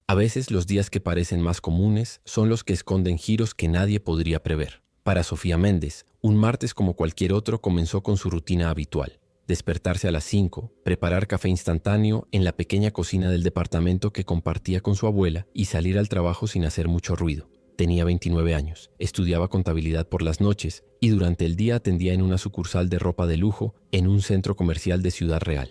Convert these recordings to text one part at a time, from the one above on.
A veces los días que parecen más comunes son los que esconden giros que nadie podría prever. Para Sofía Méndez, un martes como cualquier otro comenzó con su rutina habitual. Despertarse a las 5, preparar café instantáneo en la pequeña cocina del departamento que compartía con su abuela y salir al trabajo sin hacer mucho ruido. Tenía 29 años, estudiaba contabilidad por las noches y durante el día atendía en una sucursal de ropa de lujo en un centro comercial de Ciudad Real.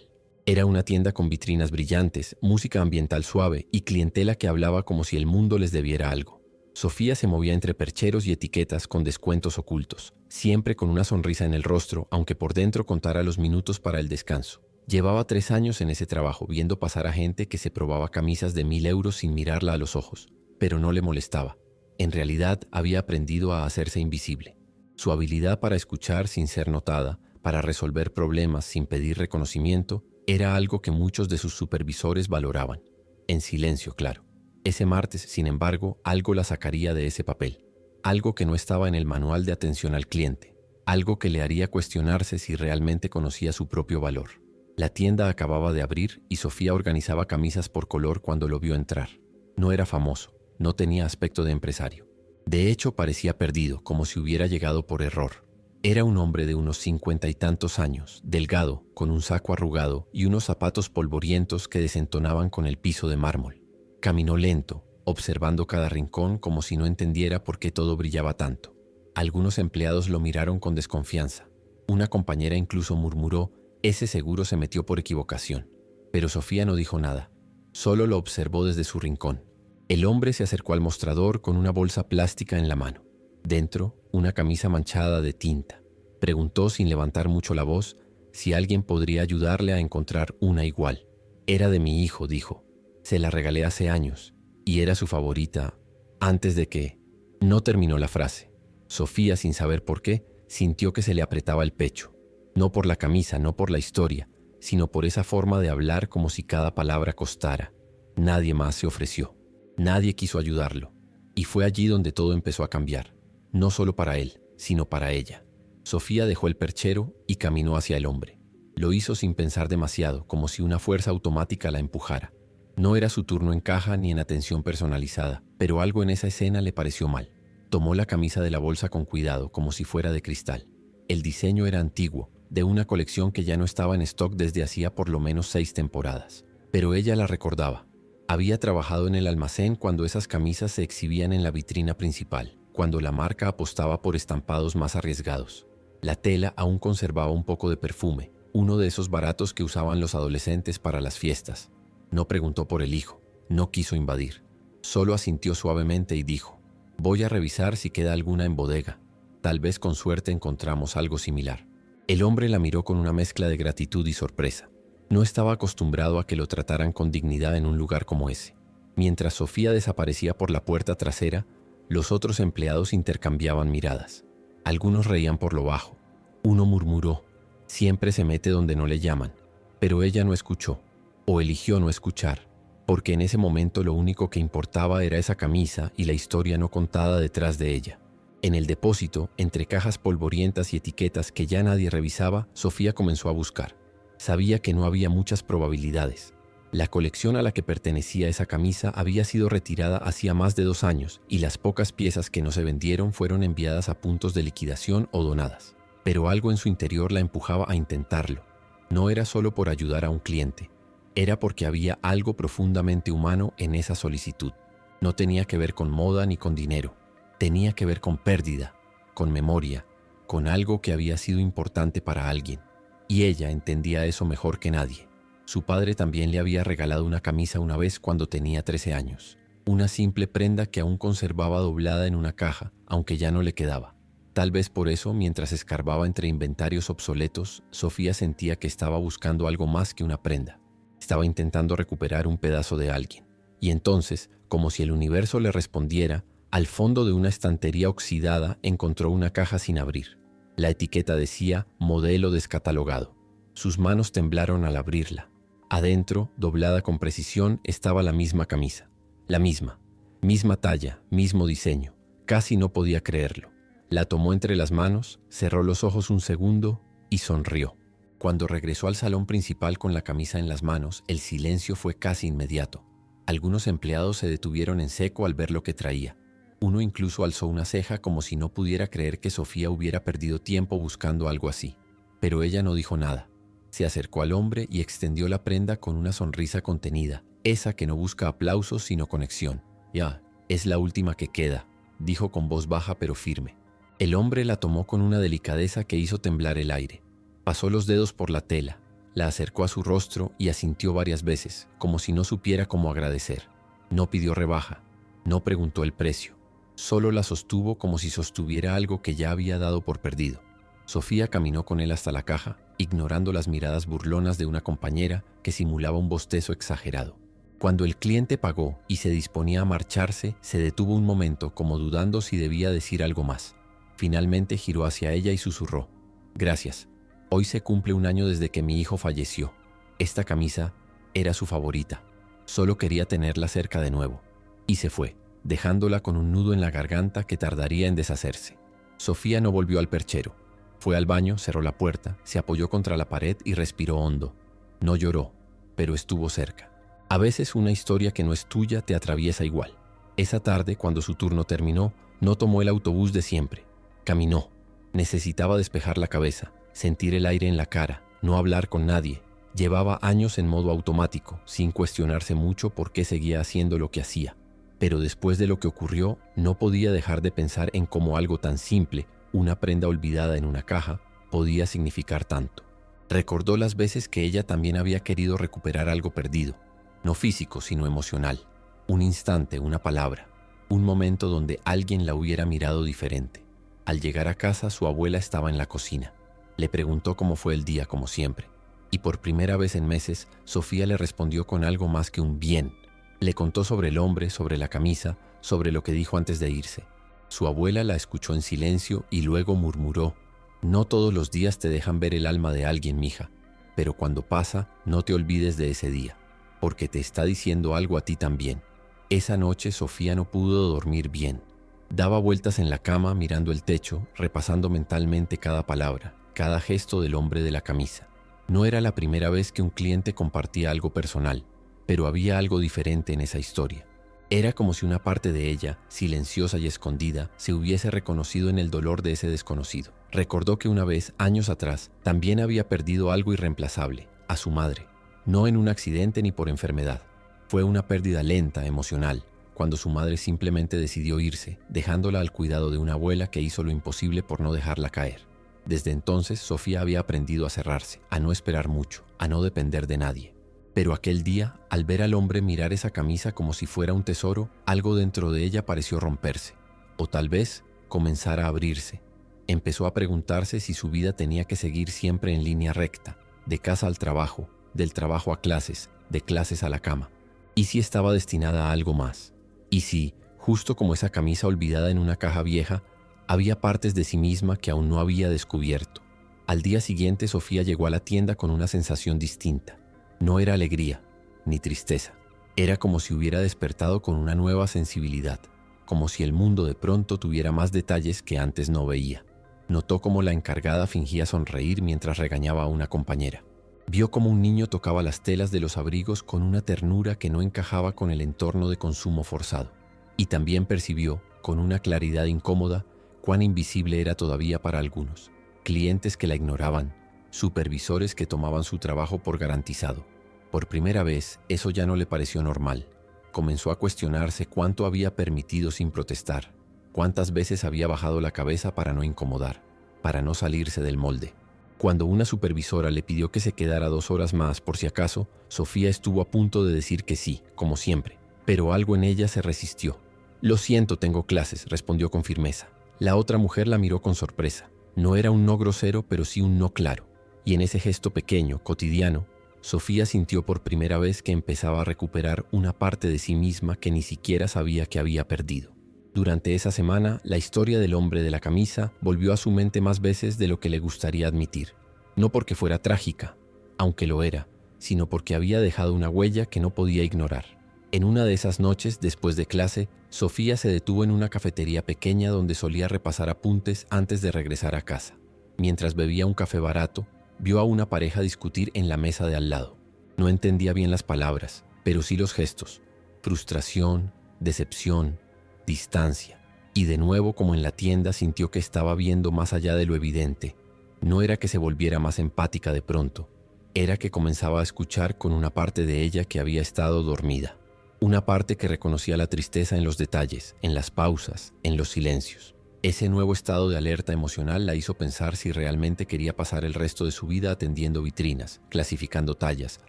Era una tienda con vitrinas brillantes, música ambiental suave y clientela que hablaba como si el mundo les debiera algo. Sofía se movía entre percheros y etiquetas con descuentos ocultos, siempre con una sonrisa en el rostro, aunque por dentro contara los minutos para el descanso. Llevaba 3 años en ese trabajo, viendo pasar a gente que se probaba camisas de 1.000 euros sin mirarla a los ojos, pero no le molestaba. En realidad, había aprendido a hacerse invisible. Su habilidad para escuchar sin ser notada, para resolver problemas sin pedir reconocimiento, era algo que muchos de sus supervisores valoraban. En silencio, claro. Ese martes, sin embargo, algo la sacaría de ese papel. Algo que no estaba en el manual de atención al cliente. Algo que le haría cuestionarse si realmente conocía su propio valor. La tienda acababa de abrir y Sofía organizaba camisas por color cuando lo vio entrar. No era famoso, no tenía aspecto de empresario. De hecho, parecía perdido, como si hubiera llegado por error. Era un hombre de unos 50 y tantos años, delgado, con un saco arrugado y unos zapatos polvorientos que desentonaban con el piso de mármol. Caminó lento, observando cada rincón como si no entendiera por qué todo brillaba tanto. Algunos empleados lo miraron con desconfianza. Una compañera incluso murmuró, «Ese seguro se metió por equivocación». Pero Sofía no dijo nada, solo lo observó desde su rincón. El hombre se acercó al mostrador con una bolsa plástica en la mano. Dentro, una camisa manchada de tinta. Preguntó sin levantar mucho la voz si alguien podría ayudarle a encontrar una igual. «Era de mi hijo», dijo. «Se la regalé hace años y era su favorita antes de que...». No terminó la frase. Sofía, sin saber por qué, sintió que se le apretaba el pecho. No por la camisa, no por la historia, sino por esa forma de hablar como si cada palabra costara. Nadie más se ofreció. Nadie quiso ayudarlo. Y fue allí donde todo empezó a cambiar. No solo para él, sino para ella. Sofía dejó el perchero y caminó hacia el hombre. Lo hizo sin pensar demasiado, como si una fuerza automática la empujara. No era su turno en caja ni en atención personalizada, pero algo en esa escena le pareció mal. Tomó la camisa de la bolsa con cuidado, como si fuera de cristal. El diseño era antiguo, de una colección que ya no estaba en stock desde hacía por lo menos 6 temporadas. Pero ella la recordaba. Había trabajado en el almacén cuando esas camisas se exhibían en la vitrina principal, cuando la marca apostaba por estampados más arriesgados. La tela aún conservaba un poco de perfume, uno de esos baratos que usaban los adolescentes para las fiestas. No preguntó por el hijo, no quiso invadir. Solo asintió suavemente y dijo, «Voy a revisar si queda alguna en bodega. Tal vez con suerte encontramos algo similar». El hombre la miró con una mezcla de gratitud y sorpresa. No estaba acostumbrado a que lo trataran con dignidad en un lugar como ese. Mientras Sofía desaparecía por la puerta trasera, los otros empleados intercambiaban miradas. Algunos reían por lo bajo. Uno murmuró, «Siempre se mete donde no le llaman». Pero ella no escuchó, o eligió no escuchar, porque en ese momento lo único que importaba era esa camisa y la historia no contada detrás de ella. En el depósito, entre cajas polvorientas y etiquetas que ya nadie revisaba, Sofía comenzó a buscar. Sabía que no había muchas probabilidades. La colección a la que pertenecía esa camisa había sido retirada hacía más de 2 años y las pocas piezas que no se vendieron fueron enviadas a puntos de liquidación o donadas. Pero algo en su interior la empujaba a intentarlo. No era solo por ayudar a un cliente. Era porque había algo profundamente humano en esa solicitud. No tenía que ver con moda ni con dinero. Tenía que ver con pérdida, con memoria, con algo que había sido importante para alguien. Y ella entendía eso mejor que nadie. Su padre también le había regalado una camisa una vez cuando tenía 13 años. Una simple prenda que aún conservaba doblada en una caja, aunque ya no le quedaba. Tal vez por eso, mientras escarbaba entre inventarios obsoletos, Sofía sentía que estaba buscando algo más que una prenda. Estaba intentando recuperar un pedazo de alguien. Y entonces, como si el universo le respondiera, al fondo de una estantería oxidada encontró una caja sin abrir. La etiqueta decía «Modelo descatalogado». Sus manos temblaron al abrirla. Adentro, doblada con precisión, estaba la misma camisa. La misma talla, mismo diseño. Casi no podía creerlo. La tomó entre las manos, cerró los ojos un segundo y sonrió. Cuando regresó al salón principal con la camisa en las manos, el silencio fue casi inmediato. Algunos empleados se detuvieron en seco al ver lo que traía. Uno incluso alzó una ceja como si no pudiera creer que Sofía hubiera perdido tiempo buscando algo así. Pero ella no dijo nada. Se acercó al hombre y extendió la prenda con una sonrisa contenida, esa que no busca aplausos sino conexión. «Ya, es la última que queda», dijo con voz baja pero firme. El hombre la tomó con una delicadeza que hizo temblar el aire. Pasó los dedos por la tela, la acercó a su rostro y asintió varias veces, como si no supiera cómo agradecer. No pidió rebaja, no preguntó el precio, solo la sostuvo como si sostuviera algo que ya había dado por perdido. Sofía caminó con él hasta la caja, ignorando las miradas burlonas de una compañera que simulaba un bostezo exagerado. Cuando el cliente pagó y se disponía a marcharse, se detuvo un momento como dudando si debía decir algo más. Finalmente giró hacia ella y susurró: «Gracias. Hoy se cumple un año desde que mi hijo falleció. Esta camisa era su favorita. Solo quería tenerla cerca de nuevo». Y se fue, dejándola con un nudo en la garganta que tardaría en deshacerse. Sofía no volvió al perchero. Fue al baño, cerró la puerta, se apoyó contra la pared y respiró hondo. No lloró, pero estuvo cerca. A veces una historia que no es tuya te atraviesa igual. Esa tarde, cuando su turno terminó, no tomó el autobús de siempre. Caminó. Necesitaba despejar la cabeza, sentir el aire en la cara, no hablar con nadie. Llevaba años en modo automático, sin cuestionarse mucho por qué seguía haciendo lo que hacía. Pero después de lo que ocurrió, no podía dejar de pensar en cómo algo tan simple, una prenda olvidada en una caja, podía significar tanto. Recordó las veces que ella también había querido recuperar algo perdido, no físico sino emocional. Un instante, una palabra, un momento donde alguien la hubiera mirado diferente. Al llegar a casa, su abuela estaba en la cocina. Le preguntó cómo fue el día, como siempre. Y por primera vez en meses, Sofía le respondió con algo más que un bien. Le contó sobre el hombre, sobre la camisa, sobre lo que dijo antes de irse. Su abuela la escuchó en silencio y luego murmuró: «No todos los días te dejan ver el alma de alguien, mija, pero cuando pasa, no te olvides de ese día, porque te está diciendo algo a ti también». Esa noche Sofía no pudo dormir bien. Daba vueltas en la cama mirando el techo, repasando mentalmente cada palabra, cada gesto del hombre de la camisa. No era la primera vez que un cliente compartía algo personal, pero había algo diferente en esa historia. Era como si una parte de ella, silenciosa y escondida, se hubiese reconocido en el dolor de ese desconocido. Recordó que una vez, años atrás, también había perdido algo irreemplazable, a su madre. No en un accidente ni por enfermedad. Fue una pérdida lenta, emocional, cuando su madre simplemente decidió irse, dejándola al cuidado de una abuela que hizo lo imposible por no dejarla caer. Desde entonces, Sofía había aprendido a cerrarse, a no esperar mucho, a no depender de nadie. Pero aquel día, al ver al hombre mirar esa camisa como si fuera un tesoro, algo dentro de ella pareció romperse. O tal vez, comenzar a abrirse. Empezó a preguntarse si su vida tenía que seguir siempre en línea recta, de casa al trabajo, del trabajo a clases, de clases a la cama. ¿Y si estaba destinada a algo más? ¿Y si, justo como esa camisa olvidada en una caja vieja, había partes de sí misma que aún no había descubierto? Al día siguiente, Sofía llegó a la tienda con una sensación distinta. No era alegría, ni tristeza. Era como si hubiera despertado con una nueva sensibilidad, como si el mundo de pronto tuviera más detalles que antes no veía. Notó cómo la encargada fingía sonreír mientras regañaba a una compañera. Vio cómo un niño tocaba las telas de los abrigos con una ternura que no encajaba con el entorno de consumo forzado. Y también percibió, con una claridad incómoda, cuán invisible era todavía para algunos. Clientes que la ignoraban, supervisores que tomaban su trabajo por garantizado. Por primera vez, eso ya no le pareció normal. Comenzó a cuestionarse cuánto había permitido sin protestar, cuántas veces había bajado la cabeza para no incomodar, para no salirse del molde. Cuando una supervisora le pidió que se quedara 2 horas más por si acaso, Sofía estuvo a punto de decir que sí, como siempre, pero algo en ella se resistió. «Lo siento, tengo clases», respondió con firmeza. La otra mujer la miró con sorpresa. No era un no grosero, pero sí un no claro. Y en ese gesto pequeño, cotidiano, Sofía sintió por primera vez que empezaba a recuperar una parte de sí misma que ni siquiera sabía que había perdido. Durante esa semana, la historia del hombre de la camisa volvió a su mente más veces de lo que le gustaría admitir. No porque fuera trágica, aunque lo era, sino porque había dejado una huella que no podía ignorar. En una de esas noches, después de clase, Sofía se detuvo en una cafetería pequeña donde solía repasar apuntes antes de regresar a casa. Mientras bebía un café barato, vio a una pareja discutir en la mesa de al lado. No entendía bien las palabras, pero sí los gestos. Frustración, decepción, distancia. Y de nuevo, como en la tienda, sintió que estaba viendo más allá de lo evidente. No era que se volviera más empática de pronto, era que comenzaba a escuchar con una parte de ella que había estado dormida. Una parte que reconocía la tristeza en los detalles, en las pausas, en los silencios. Ese nuevo estado de alerta emocional la hizo pensar si realmente quería pasar el resto de su vida atendiendo vitrinas, clasificando tallas,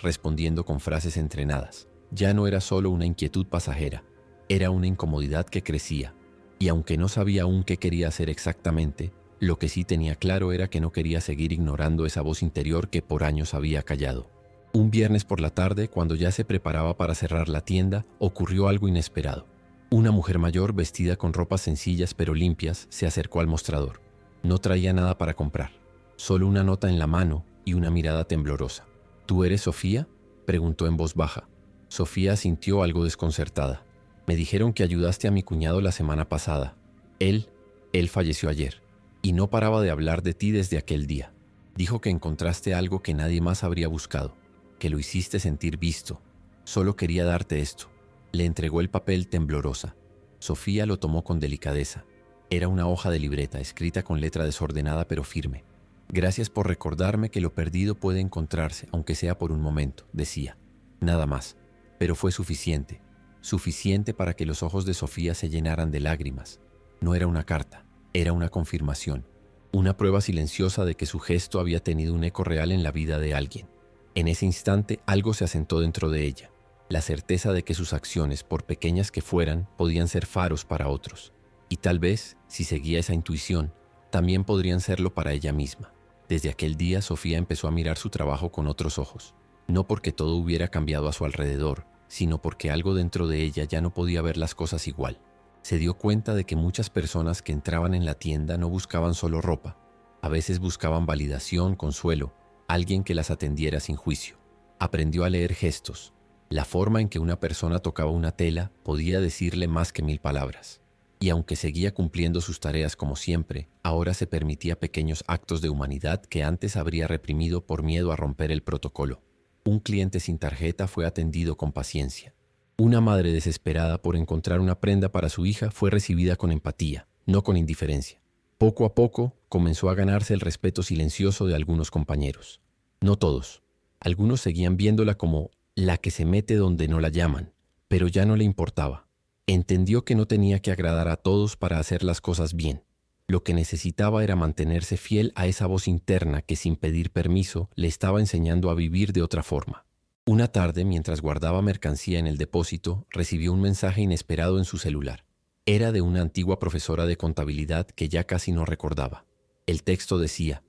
respondiendo con frases entrenadas. Ya no era solo una inquietud pasajera, era una incomodidad que crecía. Y aunque no sabía aún qué quería hacer exactamente, lo que sí tenía claro era que no quería seguir ignorando esa voz interior que por años había callado. Un viernes por la tarde, cuando ya se preparaba para cerrar la tienda, ocurrió algo inesperado. Una mujer mayor, vestida con ropas sencillas pero limpias, se acercó al mostrador. No traía nada para comprar, solo una nota en la mano y una mirada temblorosa. ¿Tú eres Sofía?, preguntó en voz baja. Sofía asintió algo desconcertada. Me dijeron que ayudaste a mi cuñado la semana pasada. Él falleció ayer, y no paraba de hablar de ti desde aquel día. Dijo que encontraste algo que nadie más habría buscado, que lo hiciste sentir visto. Solo quería darte esto. Le entregó el papel temblorosa. Sofía lo tomó con delicadeza. Era una hoja de libreta escrita con letra desordenada pero firme. Gracias por recordarme que lo perdido puede encontrarse, aunque sea por un momento, decía. Nada más. Pero fue suficiente. Suficiente para que los ojos de Sofía se llenaran de lágrimas. No era una carta, era una confirmación. Una prueba silenciosa de que su gesto había tenido un eco real en la vida de alguien. En ese instante algo se asentó dentro de ella. La certeza de que sus acciones, por pequeñas que fueran, podían ser faros para otros. Y tal vez, si seguía esa intuición, también podrían serlo para ella misma. Desde aquel día, Sofía empezó a mirar su trabajo con otros ojos. No porque todo hubiera cambiado a su alrededor, sino porque algo dentro de ella ya no podía ver las cosas igual. Se dio cuenta de que muchas personas que entraban en la tienda no buscaban solo ropa. A veces buscaban validación, consuelo, alguien que las atendiera sin juicio. Aprendió a leer gestos. La forma en que una persona tocaba una tela podía decirle más que 1000 palabras. Y aunque seguía cumpliendo sus tareas como siempre, ahora se permitía pequeños actos de humanidad que antes habría reprimido por miedo a romper el protocolo. Un cliente sin tarjeta fue atendido con paciencia. Una madre desesperada por encontrar una prenda para su hija fue recibida con empatía, no con indiferencia. Poco a poco comenzó a ganarse el respeto silencioso de algunos compañeros. No todos. Algunos seguían viéndola como la que se mete donde no la llaman, pero ya no le importaba. Entendió que no tenía que agradar a todos para hacer las cosas bien. Lo que necesitaba era mantenerse fiel a esa voz interna que, sin pedir permiso, le estaba enseñando a vivir de otra forma. Una tarde, mientras guardaba mercancía en el depósito, recibió un mensaje inesperado en su celular. Era de una antigua profesora de contabilidad que ya casi no recordaba. El texto decía: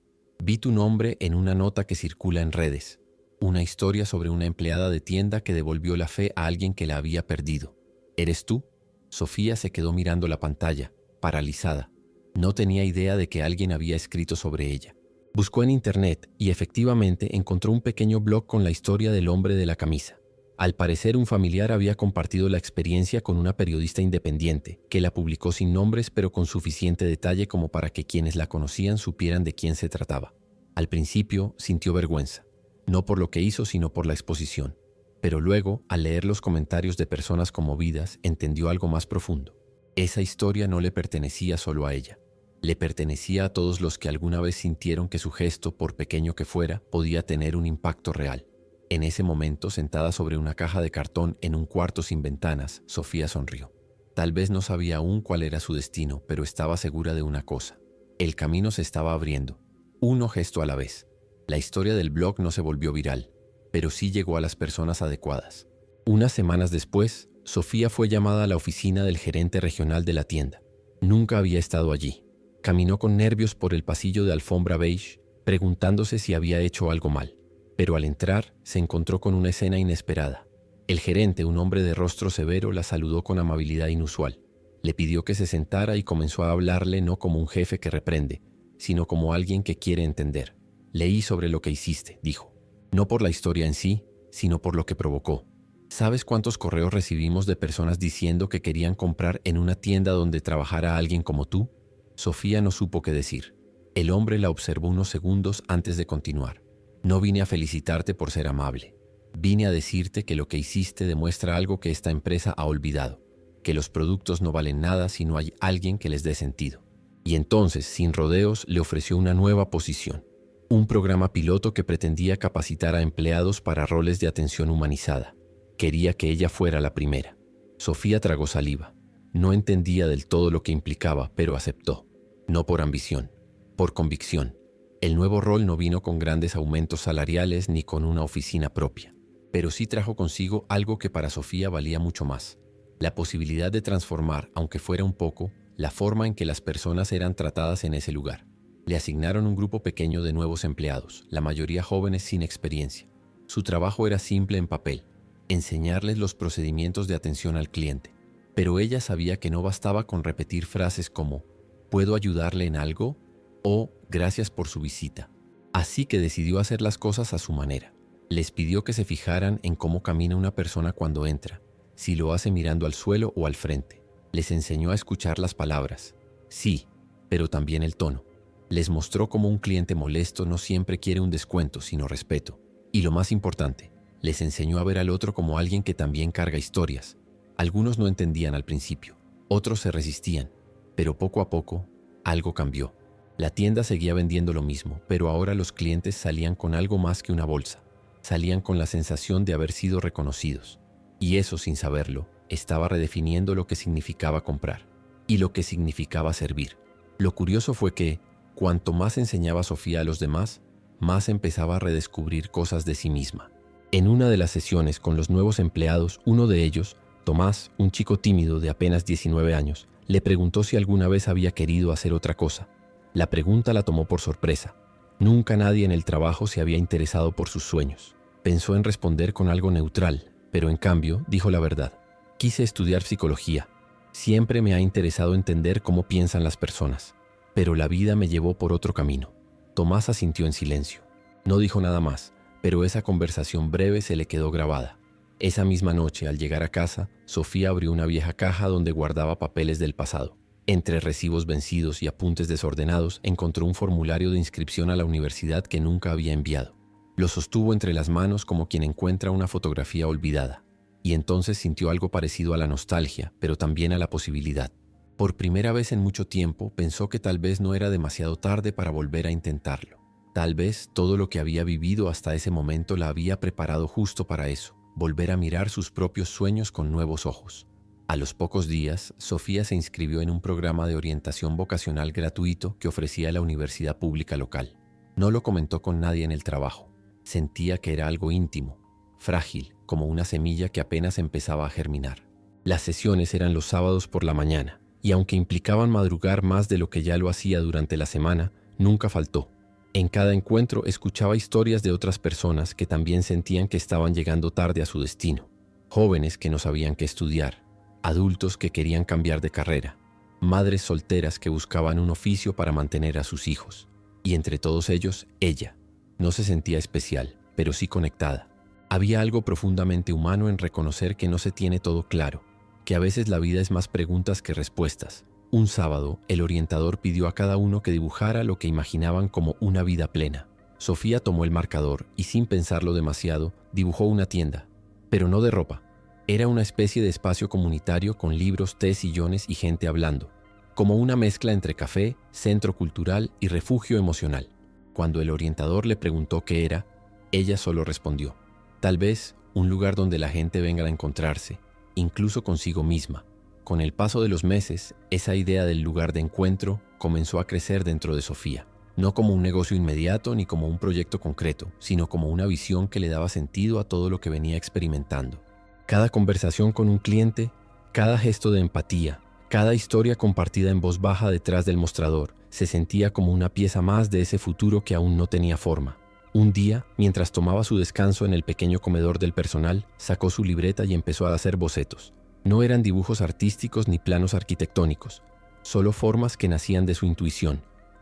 vi tu nombre en una nota que circula en redes. Una historia sobre una empleada de tienda que devolvió la fe a alguien que la había perdido. ¿Eres tú? Sofía se quedó mirando la pantalla, paralizada. No tenía idea de que alguien había escrito sobre ella. Buscó en internet y efectivamente encontró un pequeño blog con la historia del hombre de la camisa. Al parecer, un familiar había compartido la experiencia con una periodista independiente, que la publicó sin nombres pero con suficiente detalle como para que quienes la conocían supieran de quién se trataba. Al principio sintió vergüenza, no por lo que hizo sino por la exposición. Pero luego, al leer los comentarios de personas conmovidas, entendió algo más profundo. Esa historia no le pertenecía solo a ella. Le pertenecía a todos los que alguna vez sintieron que su gesto, por pequeño que fuera, podía tener un impacto real. En ese momento, sentada sobre una caja de cartón en un cuarto sin ventanas, Sofía sonrió. Tal vez no sabía aún cuál era su destino, pero estaba segura de una cosa. El camino se estaba abriendo, uno gesto a la vez. La historia del blog no se volvió viral, pero sí llegó a las personas adecuadas. Unas semanas después, Sofía fue llamada a la oficina del gerente regional de la tienda. Nunca había estado allí. Caminó con nervios por el pasillo de alfombra beige, preguntándose si había hecho algo mal. Pero al entrar, se encontró con una escena inesperada. El gerente, un hombre de rostro severo, la saludó con amabilidad inusual. Le pidió que se sentara y comenzó a hablarle no como un jefe que reprende, sino como alguien que quiere entender. Leí sobre lo que hiciste, dijo. No por la historia en sí, sino por lo que provocó. ¿Sabes cuántos correos recibimos de personas diciendo que querían comprar en una tienda donde trabajara alguien como tú? Sofía no supo qué decir. El hombre la observó unos segundos antes de continuar. No vine a felicitarte por ser amable. Vine a decirte que lo que hiciste demuestra algo que esta empresa ha olvidado, que los productos no valen nada si no hay alguien que les dé sentido. Y entonces, sin rodeos, le ofreció una nueva posición. Un programa piloto que pretendía capacitar a empleados para roles de atención humanizada. Quería que ella fuera la primera. Sofía tragó saliva. No entendía del todo lo que implicaba, pero aceptó. No por ambición, por convicción. El nuevo rol no vino con grandes aumentos salariales ni con una oficina propia, pero sí trajo consigo algo que para Sofía valía mucho más: la posibilidad de transformar, aunque fuera un poco, la forma en que las personas eran tratadas en ese lugar. Le asignaron un grupo pequeño de nuevos empleados, la mayoría jóvenes sin experiencia. Su trabajo era simple en papel: enseñarles los procedimientos de atención al cliente. Pero ella sabía que no bastaba con repetir frases como ¿puedo ayudarle en algo? O gracias por su visita. Así que decidió hacer las cosas a su manera. Les pidió que se fijaran en cómo camina una persona cuando entra, si lo hace mirando al suelo o al frente. Les enseñó a escuchar las palabras, sí, pero también el tono. Les mostró cómo un cliente molesto no siempre quiere un descuento, sino respeto. Y lo más importante, les enseñó a ver al otro como alguien que también carga historias. Algunos no entendían al principio, otros se resistían, pero poco a poco, algo cambió. La tienda seguía vendiendo lo mismo, pero ahora los clientes salían con algo más que una bolsa. Salían con la sensación de haber sido reconocidos. Y eso, sin saberlo, estaba redefiniendo lo que significaba comprar y lo que significaba servir. Lo curioso fue que, cuanto más enseñaba Sofía a los demás, más empezaba a redescubrir cosas de sí misma. En una de las sesiones con los nuevos empleados, uno de ellos, Tomás, un chico tímido de apenas 19 años, le preguntó si alguna vez había querido hacer otra cosa. La pregunta la tomó por sorpresa. Nunca nadie en el trabajo se había interesado por sus sueños. Pensó en responder con algo neutral, pero en cambio dijo la verdad. Quise estudiar psicología. Siempre me ha interesado entender cómo piensan las personas. Pero la vida me llevó por otro camino. Tomás asintió en silencio. No dijo nada más, pero esa conversación breve se le quedó grabada. Esa misma noche, al llegar a casa, Sofía abrió una vieja caja donde guardaba papeles del pasado. Entre recibos vencidos y apuntes desordenados, encontró un formulario de inscripción a la universidad que nunca había enviado. Lo sostuvo entre las manos como quien encuentra una fotografía olvidada. Y entonces sintió algo parecido a la nostalgia, pero también a la posibilidad. Por primera vez en mucho tiempo, pensó que tal vez no era demasiado tarde para volver a intentarlo. Tal vez todo lo que había vivido hasta ese momento la había preparado justo para eso, volver a mirar sus propios sueños con nuevos ojos. A los pocos días, Sofía se inscribió en un programa de orientación vocacional gratuito que ofrecía la universidad pública local. No lo comentó con nadie en el trabajo. Sentía que era algo íntimo, frágil, como una semilla que apenas empezaba a germinar. Las sesiones eran los sábados por la mañana, y aunque implicaban madrugar más de lo que ya lo hacía durante la semana, nunca faltó. En cada encuentro escuchaba historias de otras personas que también sentían que estaban llegando tarde a su destino. Jóvenes que no sabían qué estudiar, adultos que querían cambiar de carrera, madres solteras que buscaban un oficio para mantener a sus hijos. Y entre todos ellos, ella. No se sentía especial, pero sí conectada. Había algo profundamente humano en reconocer que no se tiene todo claro, que a veces la vida es más preguntas que respuestas. Un sábado, el orientador pidió a cada uno que dibujara lo que imaginaban como una vida plena. Sofía tomó el marcador y, sin pensarlo demasiado, dibujó una tienda, pero no de ropa. Era una especie de espacio comunitario con libros, té, sillones y gente hablando, como una mezcla entre café, centro cultural y refugio emocional. Cuando el orientador le preguntó qué era, ella solo respondió: tal vez un lugar donde la gente venga a encontrarse, incluso consigo misma. Con el paso de los meses, esa idea del lugar de encuentro comenzó a crecer dentro de Sofía, no como un negocio inmediato ni como un proyecto concreto, sino como una visión que le daba sentido a todo lo que venía experimentando. Cada conversación con un cliente, cada gesto de empatía, cada historia compartida en voz baja detrás del mostrador, se sentía como una pieza más de ese futuro que aún no tenía forma. Un día, mientras tomaba su descanso en el pequeño comedor del personal, sacó su libreta y empezó a hacer bocetos. No eran dibujos artísticos ni planos arquitectónicos, solo formas que nacían de su intuición.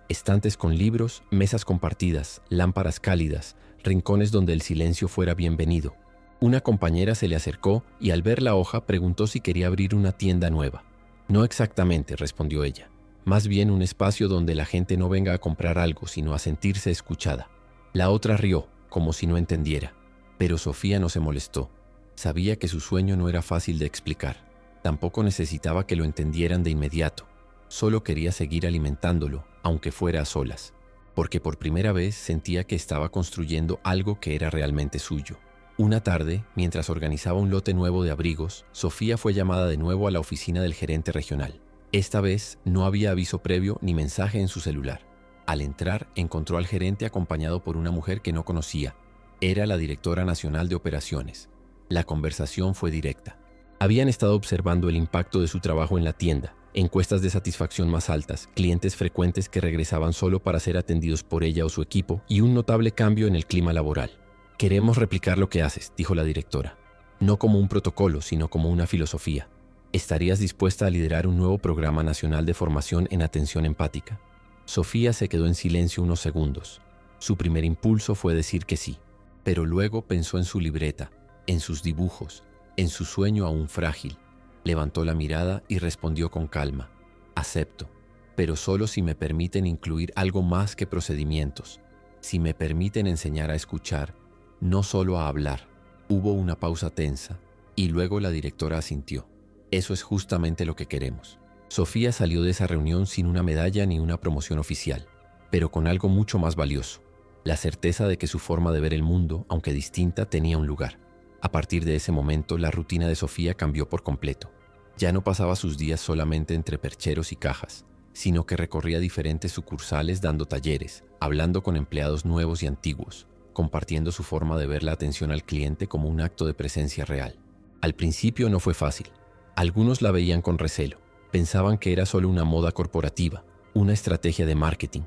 Estantes con libros, mesas compartidas, lámparas cálidas, rincones donde el silencio fuera bienvenido. Una compañera se le acercó y al ver la hoja preguntó si quería abrir una tienda nueva. No exactamente, respondió ella. Más bien un espacio donde la gente no venga a comprar algo, sino a sentirse escuchada. La otra rió, como si no entendiera. Pero Sofía no se molestó. Sabía que su sueño no era fácil de explicar. Tampoco necesitaba que lo entendieran de inmediato. Solo quería seguir alimentándolo, aunque fuera a solas, porque por primera vez sentía que estaba construyendo algo que era realmente suyo. Una tarde, mientras organizaba un lote nuevo de abrigos, Sofía fue llamada de nuevo a la oficina del gerente regional. Esta vez no había aviso previo ni mensaje en su celular. Al entrar, encontró al gerente acompañado por una mujer que no conocía. Era la directora nacional de operaciones. La conversación fue directa. Habían estado observando el impacto de su trabajo en la tienda, encuestas de satisfacción más altas, clientes frecuentes que regresaban solo para ser atendidos por ella o su equipo y un notable cambio en el clima laboral. «Queremos replicar lo que haces», dijo la directora. «No como un protocolo, sino como una filosofía. ¿Estarías dispuesta a liderar un nuevo programa nacional de formación en atención empática?» Sofía se quedó en silencio unos segundos. Su primer impulso fue decir que sí, pero luego pensó en su libreta, en sus dibujos, en su sueño aún frágil. Levantó la mirada y respondió con calma: «Acepto, pero solo si me permiten incluir algo más que procedimientos, si me permiten enseñar a escuchar, no solo a hablar». Hubo una pausa tensa y luego la directora asintió. «Eso es justamente lo que queremos». Sofía salió de esa reunión sin una medalla ni una promoción oficial, pero con algo mucho más valioso: la certeza de que su forma de ver el mundo, aunque distinta, tenía un lugar. A partir de ese momento, la rutina de Sofía cambió por completo. Ya no pasaba sus días solamente entre percheros y cajas, sino que recorría diferentes sucursales dando talleres, hablando con empleados nuevos y antiguos, compartiendo su forma de ver la atención al cliente como un acto de presencia real. Al principio no fue fácil. Algunos la veían con recelo. Pensaban que era solo una moda corporativa, una estrategia de marketing,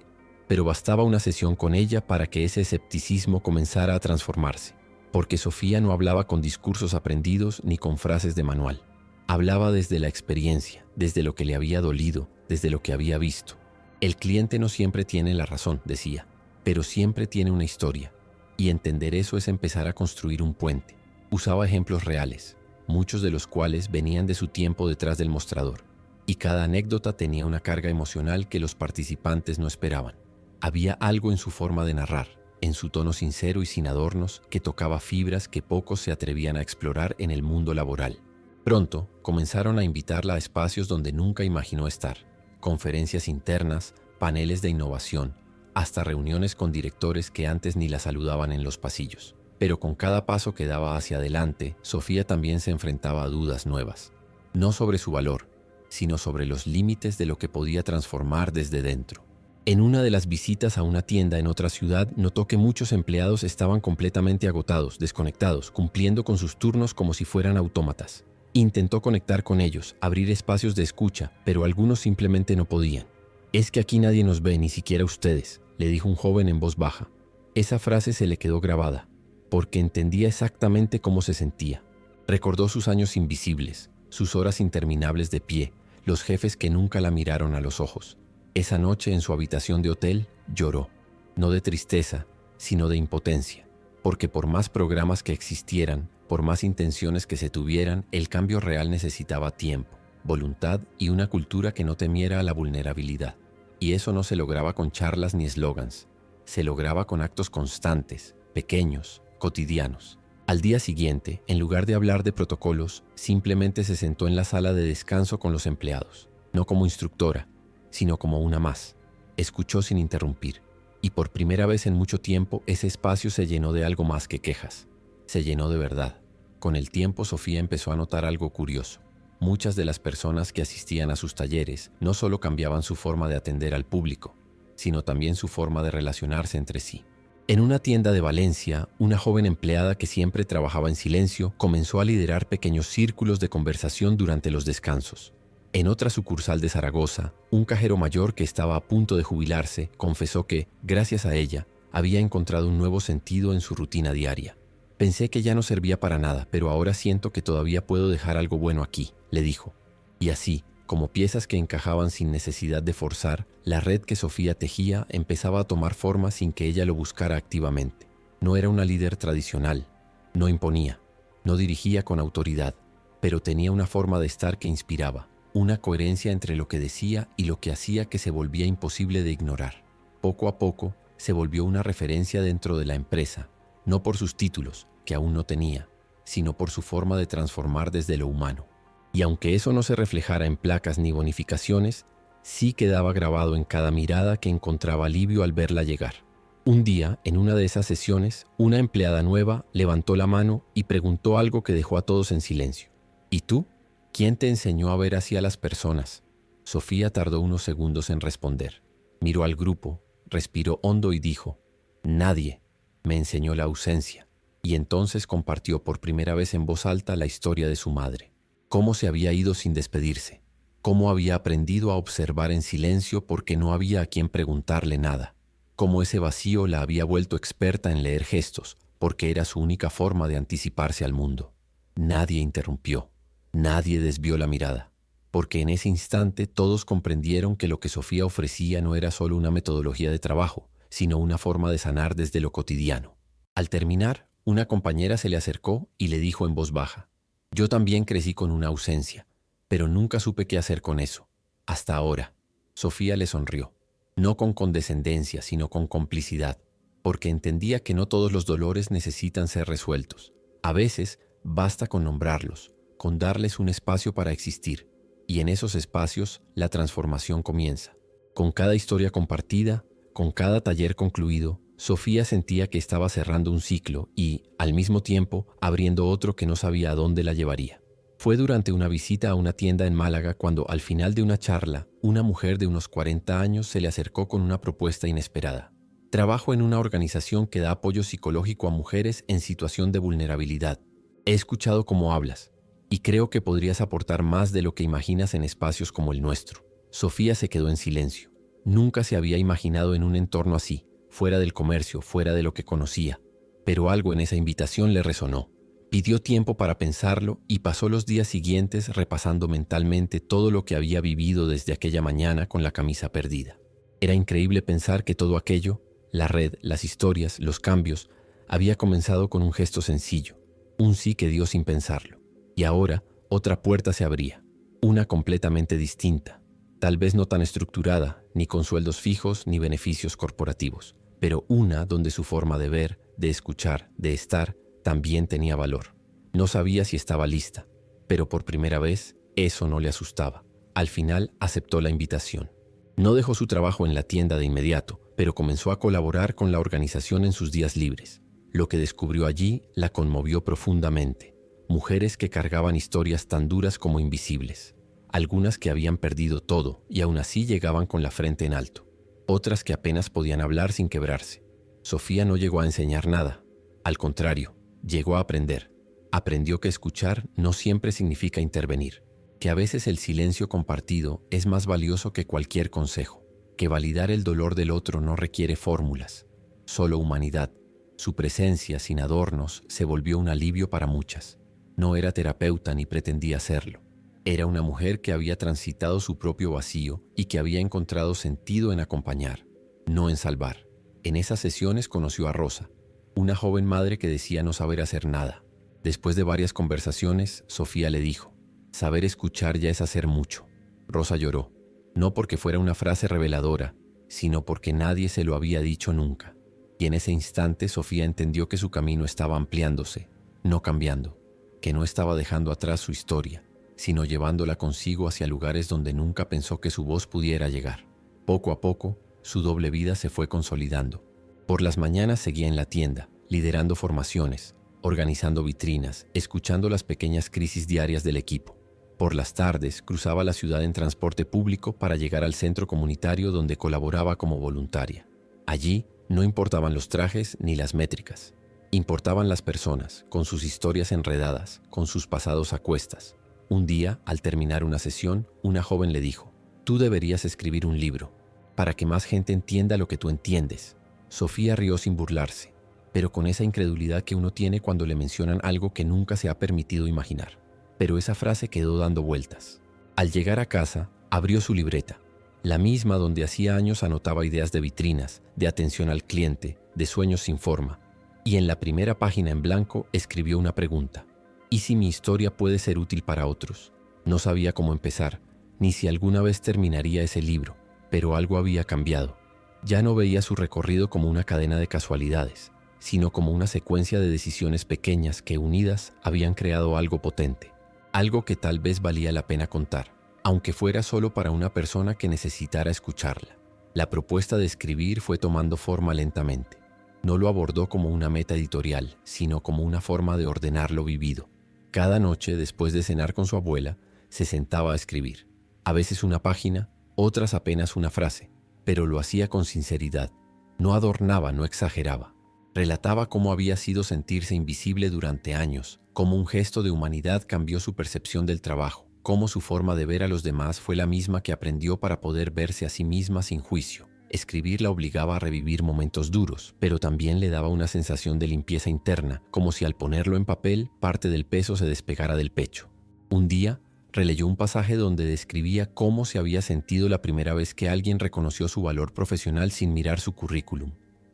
pero bastaba una sesión con ella para que ese escepticismo comenzara a transformarse, porque Sofía no hablaba con discursos aprendidos ni con frases de manual. Hablaba desde la experiencia, desde lo que le había dolido, desde lo que había visto. El cliente no siempre tiene la razón, decía, pero siempre tiene una historia, y entender eso es empezar a construir un puente. Usaba ejemplos reales, muchos de los cuales venían de su tiempo detrás del mostrador, y cada anécdota tenía una carga emocional que los participantes no esperaban. Había algo en su forma de narrar, en su tono sincero y sin adornos, que tocaba fibras que pocos se atrevían a explorar en el mundo laboral. Pronto comenzaron a invitarla a espacios donde nunca imaginó estar: conferencias internas, paneles de innovación, hasta reuniones con directores que antes ni la saludaban en los pasillos. Pero con cada paso que daba hacia adelante, Sofía también se enfrentaba a dudas nuevas. No sobre su valor, sino sobre los límites de lo que podía transformar desde dentro. En una de las visitas a una tienda en otra ciudad, notó que muchos empleados estaban completamente agotados, desconectados, cumpliendo con sus turnos como si fueran autómatas. Intentó conectar con ellos, abrir espacios de escucha, pero algunos simplemente no podían. «Es que aquí nadie nos ve, ni siquiera ustedes», le dijo un joven en voz baja. Esa frase se le quedó grabada, porque entendía exactamente cómo se sentía. Recordó sus años invisibles, sus horas interminables de pie, los jefes que nunca la miraron a los ojos. Esa noche en su habitación de hotel lloró, no de tristeza, sino de impotencia, porque por más programas que existieran, por más intenciones que se tuvieran, el cambio real necesitaba tiempo, voluntad y una cultura que no temiera a la vulnerabilidad. Y eso no se lograba con charlas ni eslogans, se lograba con actos constantes, pequeños, cotidianos. Al día siguiente, en lugar de hablar de protocolos, simplemente se sentó en la sala de descanso con los empleados, no como instructora, sino como una más. Escuchó sin interrumpir, y por primera vez en mucho tiempo ese espacio se llenó de algo más que quejas. Se llenó de verdad. Con el tiempo, Sofía empezó a notar algo curioso. Muchas de las personas que asistían a sus talleres no solo cambiaban su forma de atender al público, sino también su forma de relacionarse entre sí. En una tienda de Valencia, una joven empleada que siempre trabajaba en silencio comenzó a liderar pequeños círculos de conversación durante los descansos. En otra sucursal de Zaragoza, un cajero mayor que estaba a punto de jubilarse confesó que, gracias a ella, había encontrado un nuevo sentido en su rutina diaria. «Pensé que ya no servía para nada, pero ahora siento que todavía puedo dejar algo bueno aquí», le dijo. Y así, como piezas que encajaban sin necesidad de forzar, la red que Sofía tejía empezaba a tomar forma sin que ella lo buscara activamente. No era una líder tradicional, no imponía, no dirigía con autoridad, pero tenía una forma de estar que inspiraba, una coherencia entre lo que decía y lo que hacía que se volvía imposible de ignorar. Poco a poco, se volvió una referencia dentro de la empresa, no por sus títulos, que aún no tenía, sino por su forma de transformar desde lo humano. Y aunque eso no se reflejara en placas ni bonificaciones, sí quedaba grabado en cada mirada que encontraba alivio al verla llegar. Un día, en una de esas sesiones, una empleada nueva levantó la mano y preguntó algo que dejó a todos en silencio. ¿Y tú? ¿Quién te enseñó a ver así a las personas? Sofía tardó unos segundos en responder. Miró al grupo, respiró hondo y dijo: nadie. Me enseñó la ausencia. Y entonces compartió por primera vez en voz alta la historia de su madre. Cómo se había ido sin despedirse. Cómo había aprendido a observar en silencio porque no había a quien preguntarle nada. Cómo ese vacío la había vuelto experta en leer gestos, porque era su única forma de anticiparse al mundo. Nadie interrumpió. Nadie desvió la mirada, porque en ese instante todos comprendieron que lo que Sofía ofrecía no era solo una metodología de trabajo, sino una forma de sanar desde lo cotidiano. Al terminar, una compañera se le acercó y le dijo en voz baja: yo también crecí con una ausencia, pero nunca supe qué hacer con eso. Hasta ahora. Sofía le sonrió, no con condescendencia, sino con complicidad, porque entendía que no todos los dolores necesitan ser resueltos. A veces basta con nombrarlos, con darles un espacio para existir, y en esos espacios la transformación comienza. Con cada historia compartida, con cada taller concluido, Sofía sentía que estaba cerrando un ciclo y, al mismo tiempo, abriendo otro que no sabía a dónde la llevaría. Fue durante una visita a una tienda en Málaga cuando, al final de una charla, una mujer de unos 40 años se le acercó con una propuesta inesperada. Trabajo en una organización que da apoyo psicológico a mujeres en situación de vulnerabilidad. He escuchado cómo hablas y creo que podrías aportar más de lo que imaginas en espacios como el nuestro. Sofía se quedó en silencio. Nunca se había imaginado en un entorno así, fuera del comercio, fuera de lo que conocía. Pero algo en esa invitación le resonó. Pidió tiempo para pensarlo y pasó los días siguientes repasando mentalmente todo lo que había vivido desde aquella mañana con la camisa perdida. Era increíble pensar que todo aquello, la red, las historias, los cambios, había comenzado con un gesto sencillo, un sí que dio sin pensarlo. Y ahora otra puerta se abría, una completamente distinta, tal vez no tan estructurada, ni con sueldos fijos ni beneficios corporativos, pero una donde su forma de ver, de escuchar, de estar, también tenía valor. No sabía si estaba lista, pero por primera vez eso no le asustaba. Al final aceptó la invitación. No dejó su trabajo en la tienda de inmediato, pero comenzó a colaborar con la organización en sus días libres. Lo que descubrió allí la conmovió profundamente. Mujeres que cargaban historias tan duras como invisibles. Algunas que habían perdido todo y aún así llegaban con la frente en alto. Otras que apenas podían hablar sin quebrarse. Sofía no llegó a enseñar nada. Al contrario, llegó a aprender. Aprendió que escuchar no siempre significa intervenir, que a veces el silencio compartido es más valioso que cualquier consejo, que validar el dolor del otro no requiere fórmulas, solo humanidad. Su presencia, sin adornos, se volvió un alivio para muchas. No era terapeuta ni pretendía serlo. Era una mujer que había transitado su propio vacío y que había encontrado sentido en acompañar, no en salvar. En esas sesiones conoció a Rosa, una joven madre que decía no saber hacer nada. Después de varias conversaciones, Sofía le dijo: saber escuchar ya es hacer mucho. Rosa lloró, no porque fuera una frase reveladora, sino porque nadie se lo había dicho nunca. Y en ese instante Sofía entendió que su camino estaba ampliándose, no cambiando, que no estaba dejando atrás su historia, sino llevándola consigo hacia lugares donde nunca pensó que su voz pudiera llegar. Poco a poco, su doble vida se fue consolidando. Por las mañanas seguía en la tienda, liderando formaciones, organizando vitrinas, escuchando las pequeñas crisis diarias del equipo. Por las tardes cruzaba la ciudad en transporte público para llegar al centro comunitario donde colaboraba como voluntaria. Allí no importaban los trajes ni las métricas. Importaban las personas, con sus historias enredadas, con sus pasados a cuestas. Un día, al terminar una sesión, una joven le dijo: tú deberías escribir un libro, para que más gente entienda lo que tú entiendes. Sofía rió sin burlarse, pero con esa incredulidad que uno tiene cuando le mencionan algo que nunca se ha permitido imaginar. Pero esa frase quedó dando vueltas. Al llegar a casa, abrió su libreta, la misma donde hacía años anotaba ideas de vitrinas, de atención al cliente, de sueños sin forma, y en la primera página en blanco escribió una pregunta: ¿y si mi historia puede ser útil para otros? No sabía cómo empezar, ni si alguna vez terminaría ese libro, pero algo había cambiado. Ya no veía su recorrido como una cadena de casualidades, sino como una secuencia de decisiones pequeñas que unidas habían creado algo potente, algo que tal vez valía la pena contar, aunque fuera solo para una persona que necesitara escucharla. La propuesta de escribir fue tomando forma lentamente. No lo abordó como una meta editorial, sino como una forma de ordenar lo vivido. Cada noche, después de cenar con su abuela, se sentaba a escribir. A veces una página, otras apenas una frase, pero lo hacía con sinceridad. No adornaba, no exageraba. Relataba cómo había sido sentirse invisible durante años, cómo un gesto de humanidad cambió su percepción del trabajo, cómo su forma de ver a los demás fue la misma que aprendió para poder verse a sí misma sin juicio. Escribir la obligaba a revivir momentos duros, pero también le daba una sensación de limpieza interna, como si al ponerlo en papel, parte del peso se despegara del pecho. Un día, releyó un pasaje donde describía cómo se había sentido la primera vez que alguien reconoció su valor profesional sin mirar su currículum.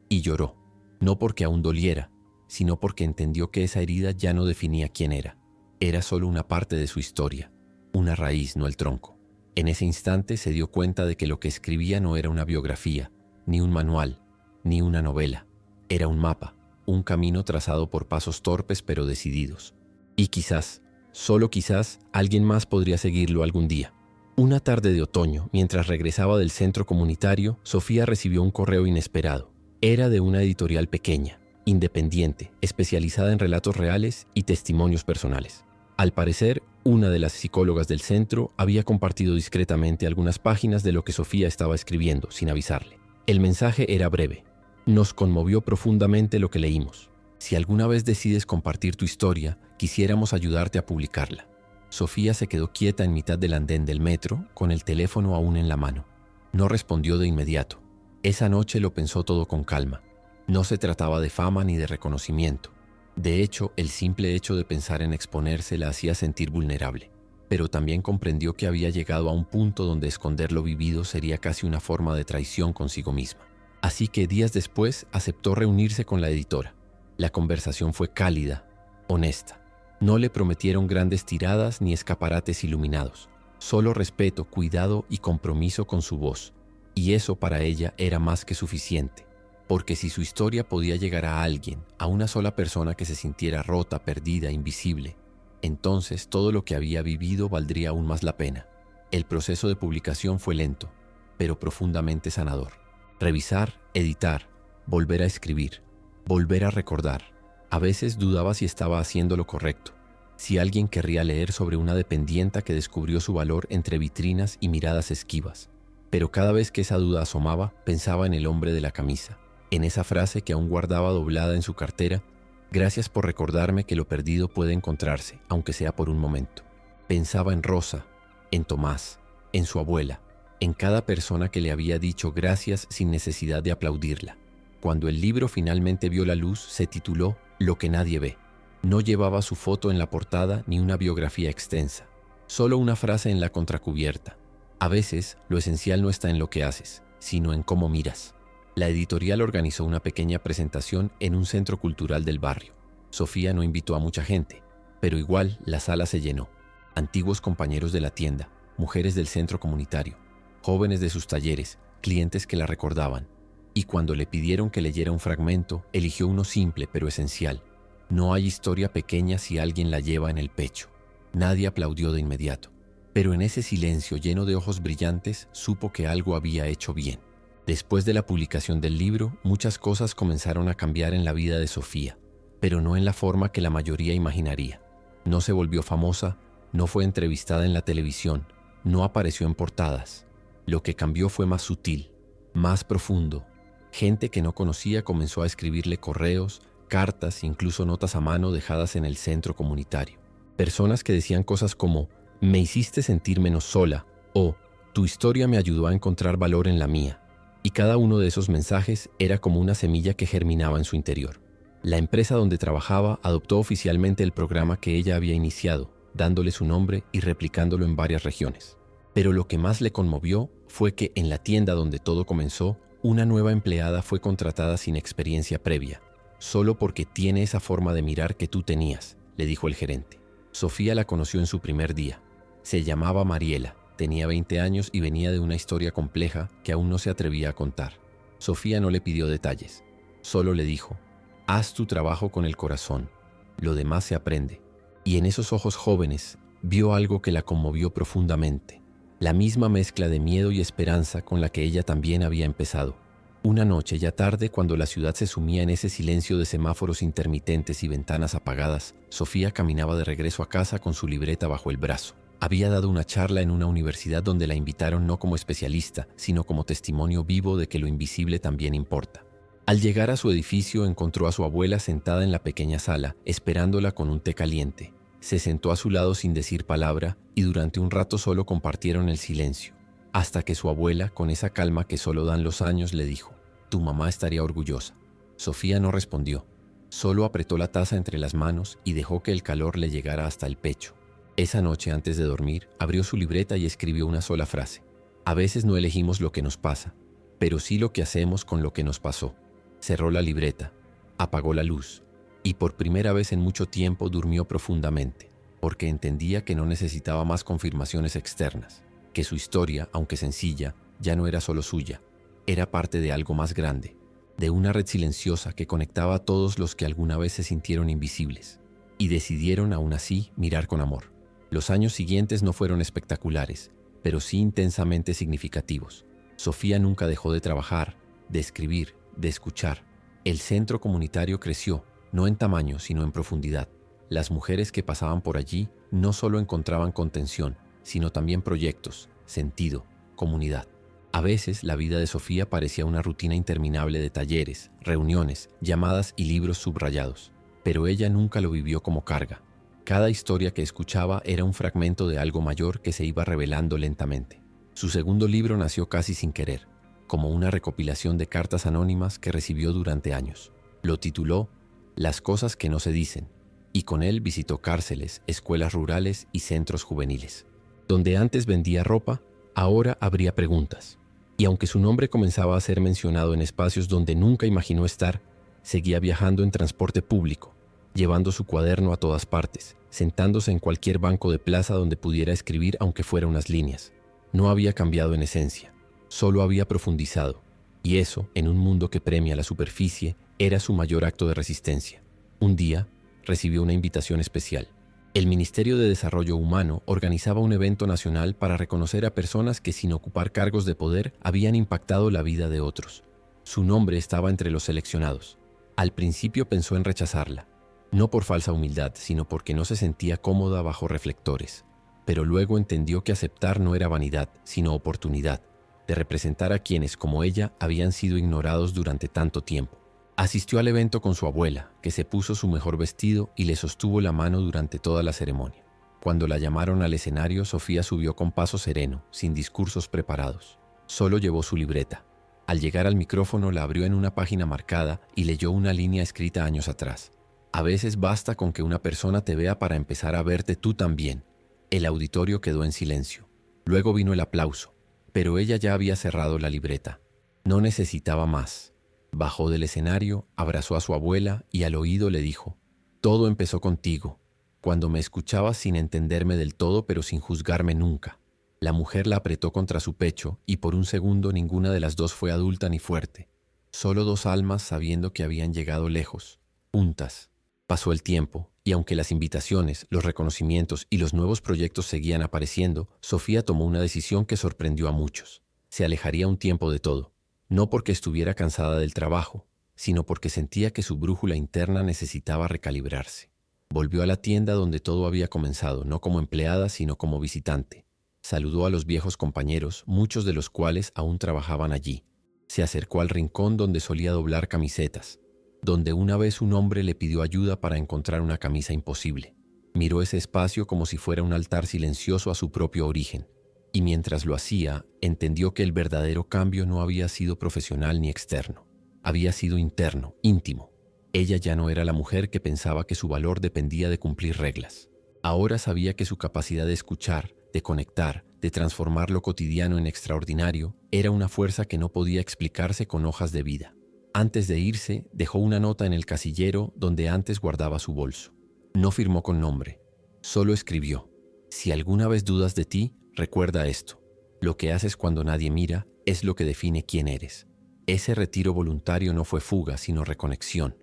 Y lloró, no porque aún doliera, sino porque entendió que esa herida ya no definía quién era. Era solo una parte de su historia, una raíz, no el tronco. En ese instante se dio cuenta de que lo que escribía no era una biografía, ni un manual, ni una novela. Era un mapa, un camino trazado por pasos torpes pero decididos. Y quizás, solo quizás, alguien más podría seguirlo algún día. Una tarde de otoño, mientras regresaba del centro comunitario, Sofía recibió un correo inesperado. Era de una editorial pequeña, independiente, especializada en relatos reales y testimonios personales. Al parecer, una de las psicólogas del centro había compartido discretamente algunas páginas de lo que Sofía estaba escribiendo, sin avisarle. El mensaje era breve. Nos conmovió profundamente lo que leímos. Si alguna vez decides compartir tu historia, quisiéramos ayudarte a publicarla. Sofía se quedó quieta en mitad del andén del metro, con el teléfono aún en la mano. No respondió de inmediato. Esa noche lo pensó todo con calma. No se trataba de fama ni de reconocimiento. De hecho, el simple hecho de pensar en exponerse la hacía sentir vulnerable, pero también comprendió que había llegado a un punto donde esconder lo vivido sería casi una forma de traición consigo misma. Así que días después aceptó reunirse con la editora. La conversación fue cálida, honesta. No le prometieron grandes tiradas ni escaparates iluminados, solo respeto, cuidado y compromiso con su voz. Y eso para ella era más que suficiente. Porque si su historia podía llegar a alguien, a una sola persona que se sintiera rota, perdida, invisible, entonces todo lo que había vivido valdría aún más la pena. El proceso de publicación fue lento, pero profundamente sanador. Revisar, editar, volver a escribir, volver a recordar. A veces dudaba si estaba haciendo lo correcto, si alguien querría leer sobre una dependienta que descubrió su valor entre vitrinas y miradas esquivas. Pero cada vez que esa duda asomaba, pensaba en el hombre de la camisa. En esa frase que aún guardaba doblada en su cartera: gracias por recordarme que lo perdido puede encontrarse, aunque sea por un momento. Pensaba en Rosa, en Tomás, en su abuela, en cada persona que le había dicho gracias sin necesidad de aplaudirla. Cuando el libro finalmente vio la luz, se tituló Lo que nadie ve. No llevaba su foto en la portada ni una biografía extensa, solo una frase en la contracubierta. A veces, lo esencial no está en lo que haces, sino en cómo miras. La editorial organizó una pequeña presentación en un centro cultural del barrio. Sofía no invitó a mucha gente, pero igual la sala se llenó. Antiguos compañeros de la tienda, mujeres del centro comunitario, jóvenes de sus talleres, clientes que la recordaban. Y cuando le pidieron que leyera un fragmento, eligió uno simple pero esencial. No hay historia pequeña si alguien la lleva en el pecho. Nadie aplaudió de inmediato, pero en ese silencio lleno de ojos brillantes supo que algo había hecho bien. Después de la publicación del libro, muchas cosas comenzaron a cambiar en la vida de Sofía, pero no en la forma que la mayoría imaginaría. No se volvió famosa, no fue entrevistada en la televisión, no apareció en portadas. Lo que cambió fue más sutil, más profundo. Gente que no conocía comenzó a escribirle correos, cartas, incluso notas a mano dejadas en el centro comunitario. Personas que decían cosas como: me hiciste sentir menos sola, o tu historia me ayudó a encontrar valor en la mía. Y cada uno de esos mensajes era como una semilla que germinaba en su interior. La empresa donde trabajaba adoptó oficialmente el programa que ella había iniciado, dándole su nombre y replicándolo en varias regiones. Pero lo que más le conmovió fue que en la tienda donde todo comenzó, una nueva empleada fue contratada sin experiencia previa, solo porque tiene esa forma de mirar que tú tenías, le dijo el gerente. Sofía la conoció en su primer día. Se llamaba Mariela. Tenía 20 años y venía de una historia compleja que aún no se atrevía a contar. Sofía no le pidió detalles, solo le dijo: Haz tu trabajo con el corazón. Lo demás se aprende. Y en esos ojos jóvenes vio algo que la conmovió profundamente. La misma mezcla de miedo y esperanza con la que ella también había empezado. Una noche ya tarde, cuando la ciudad se sumía en ese silencio de semáforos intermitentes y ventanas apagadas, Sofía caminaba de regreso a casa con su libreta bajo el brazo. Había dado una charla en una universidad donde la invitaron no como especialista, sino como testimonio vivo de que lo invisible también importa. Al llegar a su edificio, encontró a su abuela sentada en la pequeña sala, esperándola con un té caliente. Se sentó a su lado sin decir palabra y durante un rato solo compartieron el silencio, hasta que su abuela, con esa calma que solo dan los años, le dijo: «Tu mamá estaría orgullosa». Sofía no respondió, solo apretó la taza entre las manos y dejó que el calor le llegara hasta el pecho. Esa noche, antes de dormir, abrió su libreta y escribió una sola frase: «A veces no elegimos lo que nos pasa, pero sí lo que hacemos con lo que nos pasó». Cerró la libreta, apagó la luz y por primera vez en mucho tiempo durmió profundamente, porque entendía que no necesitaba más confirmaciones externas, que su historia, aunque sencilla, ya no era solo suya, era parte de algo más grande, de una red silenciosa que conectaba a todos los que alguna vez se sintieron invisibles y decidieron aún así mirar con amor. Los años siguientes no fueron espectaculares, pero sí intensamente significativos. Sofía nunca dejó de trabajar, de escribir, de escuchar. El centro comunitario creció, no en tamaño, sino en profundidad. Las mujeres que pasaban por allí no solo encontraban contención, sino también proyectos, sentido, comunidad. A veces la vida de Sofía parecía una rutina interminable de talleres, reuniones, llamadas y libros subrayados, pero ella nunca lo vivió como carga. Cada historia que escuchaba era un fragmento de algo mayor que se iba revelando lentamente. Su segundo libro nació casi sin querer, como una recopilación de cartas anónimas que recibió durante años. Lo tituló Las cosas que no se dicen, y con él visitó cárceles, escuelas rurales y centros juveniles. Donde antes vendía ropa, ahora habría preguntas. Y aunque su nombre comenzaba a ser mencionado en espacios donde nunca imaginó estar, seguía viajando en transporte público, llevando su cuaderno a todas partes, sentándose en cualquier banco de plaza donde pudiera escribir aunque fuera unas líneas. No había cambiado en esencia, solo había profundizado, y eso, en un mundo que premia la superficie, era su mayor acto de resistencia. Un día, recibió una invitación especial. El Ministerio de Desarrollo Humano organizaba un evento nacional para reconocer a personas que sin ocupar cargos de poder habían impactado la vida de otros. Su nombre estaba entre los seleccionados. Al principio pensó en rechazarla, no por falsa humildad, sino porque no se sentía cómoda bajo reflectores. Pero luego entendió que aceptar no era vanidad, sino oportunidad, de representar a quienes, como ella, habían sido ignorados durante tanto tiempo. Asistió al evento con su abuela, que se puso su mejor vestido y le sostuvo la mano durante toda la ceremonia. Cuando la llamaron al escenario, Sofía subió con paso sereno, sin discursos preparados. Solo llevó su libreta. Al llegar al micrófono, la abrió en una página marcada y leyó una línea escrita años atrás. A veces basta con que una persona te vea para empezar a verte tú también. El auditorio quedó en silencio. Luego vino el aplauso, pero ella ya había cerrado la libreta. No necesitaba más. Bajó del escenario, abrazó a su abuela y al oído le dijo: «Todo empezó contigo, cuando me escuchabas sin entenderme del todo pero sin juzgarme nunca». La mujer la apretó contra su pecho y por un segundo ninguna de las dos fue adulta ni fuerte. Solo dos almas sabiendo que habían llegado lejos, juntas. Pasó el tiempo, y aunque las invitaciones, los reconocimientos y los nuevos proyectos seguían apareciendo, Sofía tomó una decisión que sorprendió a muchos. Se alejaría un tiempo de todo, no porque estuviera cansada del trabajo, sino porque sentía que su brújula interna necesitaba recalibrarse. Volvió a la tienda donde todo había comenzado, no como empleada, sino como visitante. Saludó a los viejos compañeros, muchos de los cuales aún trabajaban allí. Se acercó al rincón donde solía doblar camisetas, donde una vez un hombre le pidió ayuda para encontrar una camisa imposible. Miró ese espacio como si fuera un altar silencioso a su propio origen, y mientras lo hacía, entendió que el verdadero cambio no había sido profesional ni externo. Había sido interno, íntimo. Ella ya no era la mujer que pensaba que su valor dependía de cumplir reglas. Ahora sabía que su capacidad de escuchar, de conectar, de transformar lo cotidiano en extraordinario, era una fuerza que no podía explicarse con hojas de vida. Antes de irse, dejó una nota en el casillero donde antes guardaba su bolso. No firmó con nombre, solo escribió: «Si alguna vez dudas de ti, recuerda esto. Lo que haces cuando nadie mira es lo que define quién eres». Ese retiro voluntario no fue fuga, sino reconexión.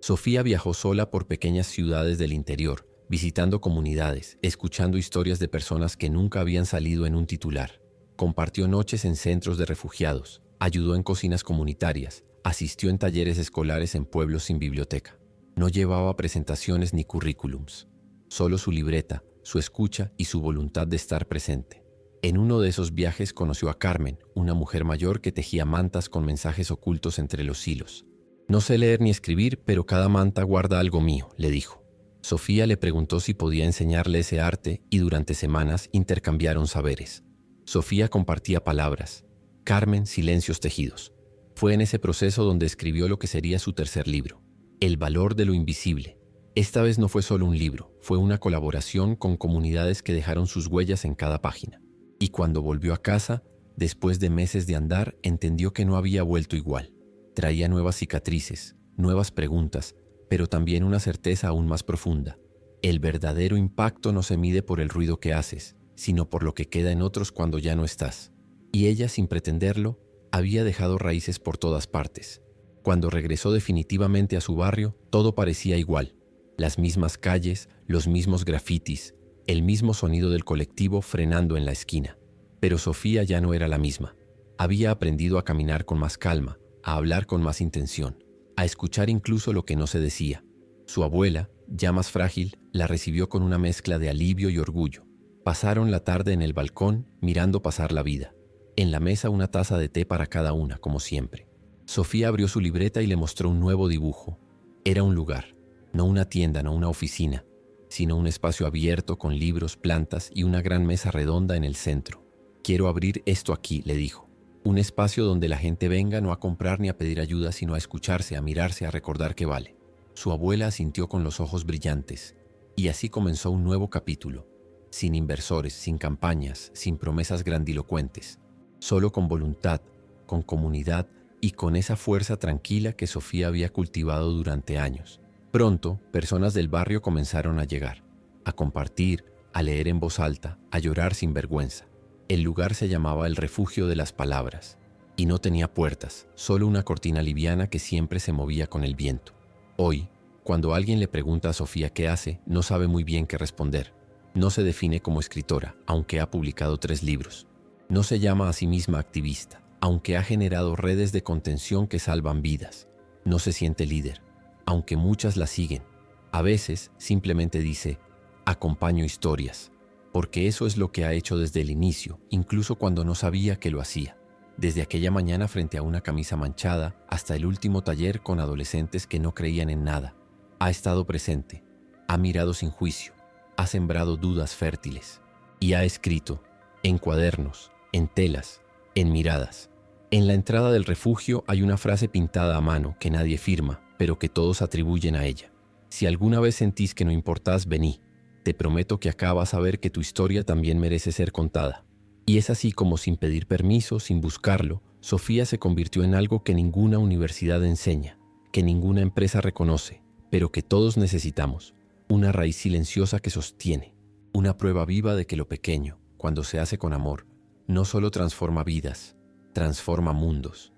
Sofía viajó sola por pequeñas ciudades del interior, visitando comunidades, escuchando historias de personas que nunca habían salido en un titular. Compartió noches en centros de refugiados, ayudó en cocinas comunitarias, asistió en talleres escolares en pueblos sin biblioteca. No llevaba presentaciones ni currículums, solo su libreta, su escucha y su voluntad de estar presente. En uno de esos viajes conoció a Carmen, una mujer mayor que tejía mantas con mensajes ocultos entre los hilos. «No sé leer ni escribir, pero cada manta guarda algo mío», le dijo. Sofía le preguntó si podía enseñarle ese arte y durante semanas intercambiaron saberes. Sofía compartía palabras, Carmen silencios tejidos. Fue en ese proceso donde escribió lo que sería su tercer libro, El valor de lo invisible. Esta vez no fue solo un libro, fue una colaboración con comunidades que dejaron sus huellas en cada página. Y cuando volvió a casa, después de meses de andar, entendió que no había vuelto igual. Traía nuevas cicatrices, nuevas preguntas, pero también una certeza aún más profunda. El verdadero impacto no se mide por el ruido que haces, sino por lo que queda en otros cuando ya no estás. Y ella, sin pretenderlo, había dejado raíces por todas partes. Cuando regresó definitivamente a su barrio, todo parecía igual. Las mismas calles, los mismos grafitis, el mismo sonido del colectivo frenando en la esquina. Pero Sofía ya no era la misma. Había aprendido a caminar con más calma, a hablar con más intención, a escuchar incluso lo que no se decía. Su abuela, ya más frágil, la recibió con una mezcla de alivio y orgullo. Pasaron la tarde en el balcón mirando pasar la vida. En la mesa una taza de té para cada una, como siempre. Sofía abrió su libreta y le mostró un nuevo dibujo. Era un lugar, no una tienda, no una oficina, sino un espacio abierto con libros, plantas y una gran mesa redonda en el centro. «Quiero abrir esto aquí», le dijo. Un espacio donde la gente venga no a comprar ni a pedir ayuda, sino a escucharse, a mirarse, a recordar que vale. Su abuela asintió con los ojos brillantes. Y así comenzó un nuevo capítulo. Sin inversores, sin campañas, sin promesas grandilocuentes. Solo con voluntad, con comunidad y con esa fuerza tranquila que Sofía había cultivado durante años. Pronto, personas del barrio comenzaron a llegar, a compartir, a leer en voz alta, a llorar sin vergüenza. El lugar se llamaba El Refugio de las Palabras, y no tenía puertas, solo una cortina liviana que siempre se movía con el viento. Hoy, cuando alguien le pregunta a Sofía qué hace, no sabe muy bien qué responder. No se define como escritora, aunque ha publicado 3 libros. No se llama a sí misma activista, aunque ha generado redes de contención que salvan vidas. No se siente líder, aunque muchas la siguen. A veces simplemente dice, acompaño historias, porque eso es lo que ha hecho desde el inicio, incluso cuando no sabía que lo hacía. Desde aquella mañana frente a una camisa manchada hasta el último taller con adolescentes que no creían en nada. Ha estado presente, ha mirado sin juicio, ha sembrado dudas fértiles y ha escrito en cuadernos, en telas, en miradas. En la entrada del refugio hay una frase pintada a mano que nadie firma, pero que todos atribuyen a ella. Si alguna vez sentís que no importás, vení. Te prometo que acá vas a ver que tu historia también merece ser contada. Y es así como, sin pedir permiso, sin buscarlo, Sofía se convirtió en algo que ninguna universidad enseña, que ninguna empresa reconoce, pero que todos necesitamos. Una raíz silenciosa que sostiene, una prueba viva de que lo pequeño, cuando se hace con amor, no solo transforma vidas, transforma mundos.